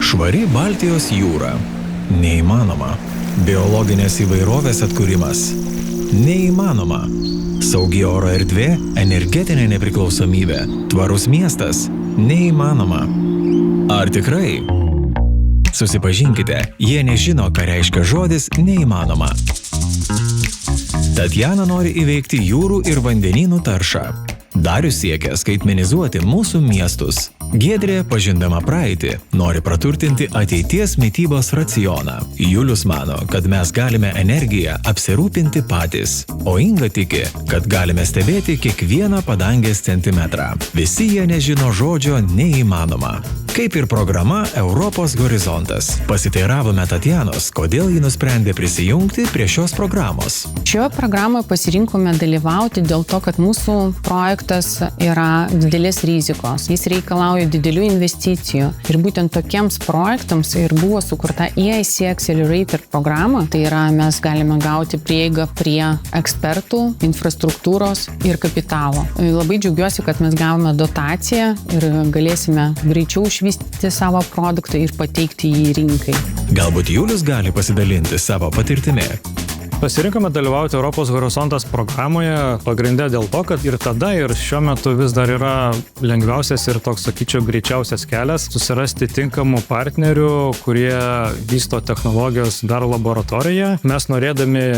Švari Baltijos jūra. Neįmanoma. Biologinės įvairovės atkūrimas. Neįmanoma. Saugi oro erdvė, energetinė nepriklausomybė, tvarus miestas. Neįmanoma. Ar tikrai? Susipažinkite, jie nežino, ką reiškia žodis neįmanoma. Tatjana nori įveikti jūrų ir vandenynų taršą. Darius siekia skaitmenizuoti mūsų miestus. Giedrė, pažindama praeitį, nori praturtinti ateities mitybos racioną. Julius mano, kad mes galime energiją apsirūpinti patys. O Inga tiki, kad galime stebėti kiekvieną padangės centimetrą. Visi jie nežino žodžio neįmanoma. Kaip ir programa Europos horizontas. Pasiteiravome Tatjanos, kodėl ji nusprendė prisijungti prie šios programos. Šioje programoje pasirinkome dalyvauti dėl to, kad mūsų projektas yra didelės rizikos. Jis reikalauja didelių investicijų. Ir būtent tokiems projektams ir buvo sukurta EIC Accelerator programa. Tai yra, mes galime gauti prieigą prie ekspertų, infrastruktūros ir kapitalo. Labai džiaugiuosi, kad mes gavome dotaciją ir galėsime greičiau išvystyti savo produktą ir pateikti jį rinkai. Galbūt Julius gali pasidalinti savo patirtimi. Pasirinkome dalyvauti Europos horizontas programoje pagrinde dėl to, kad ir tada, ir šiuo metu vis dar yra lengviausias ir toks, sakyčiau, greičiausias kelias susirasti tinkamų partnerių, kurie vysto technologijos dar laboratorijoje. Mes norėdami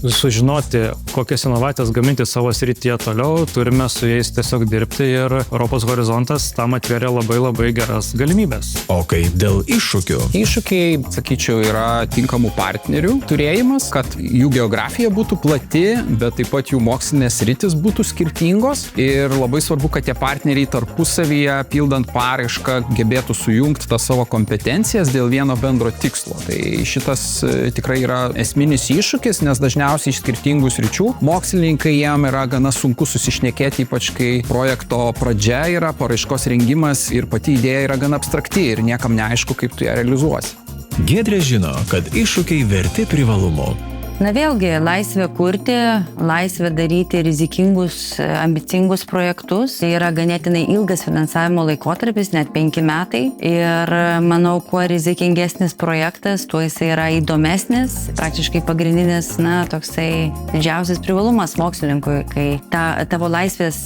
sužinoti, kokias inovacijas gaminti savo srityje toliau, turime su jais tiesiog dirbti ir Europos horizontas tam atvėrė labai geras galimybės. O kaip dėl iššūkių? Iššūkiai, sakyčiau, yra tinkamų partnerių turėjimas, kad jų geografija būtų plati, bet taip pat jų mokslinės sritis būtų skirtingos ir labai svarbu, kad tie partneriai tarpusavyje, pildant paraišką, gebėtų sujungti tas savo kompetencijas dėl vieno bendro tikslo. Tai šitas tikrai yra esminis iššūkis, nes dažniausiai iš skirtingų sričių mokslininkai jiem yra gana sunku susišnekėti, ypač kai projekto pradžia yra, paraiškos rengimas ir pati idėja yra gana abstrakti ir niekam neaišku, kaip tu ją realizuosi. Giedrė žino, kad iššūkiai verti privalumų. Na vėlgi, laisvė kurti, laisvė daryti rizikingus, ambicingus projektus. Tai yra ganėtinai ilgas finansavimo laikotarpis, net 5 metai. Ir manau, kuo rizikingesnis projektas, tuo jisai yra įdomesnis. Praktiškai pagrindinis, toksai didžiausias privalumas mokslininkui, kai tavo laisvės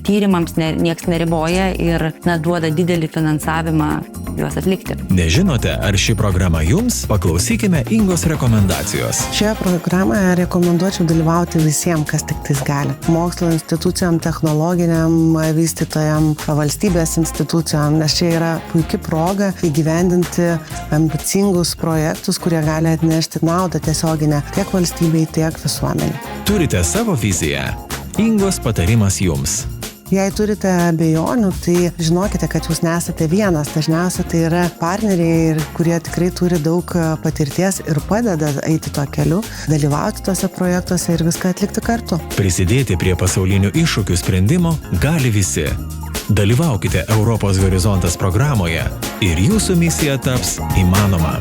tyrimams nieks neriboja ir duoda didelį finansavimą juos atlikti. Nežinote, ar ši programa jums? Paklausykime Ingos rekomendacijos. Šioje programoje rekomenduočiau dalyvauti visiems, kas tik tais gali. Mokslo institucijom, technologiniam vystytojam, valstybės institucijom, nes čia yra puikia proga įgyvendinti ambicingus projektus, kurie gali atnešti naudą tiesioginę tiek valstybei, tiek visuomenei. Turite savo viziją? Ingos patarimas jums. Jei turite abejonių, tai žinokite, kad jūs nesate vienas. Dažniausiai tai yra partneriai, kurie tikrai turi daug patirties ir padeda eiti tuo keliu, dalyvauti tuose projektuose ir viską atlikti kartu. Prisidėti prie pasaulinių iššūkių sprendimo gali visi. Dalyvaukite Europos horizontas programoje ir jūsų misija taps įmanoma.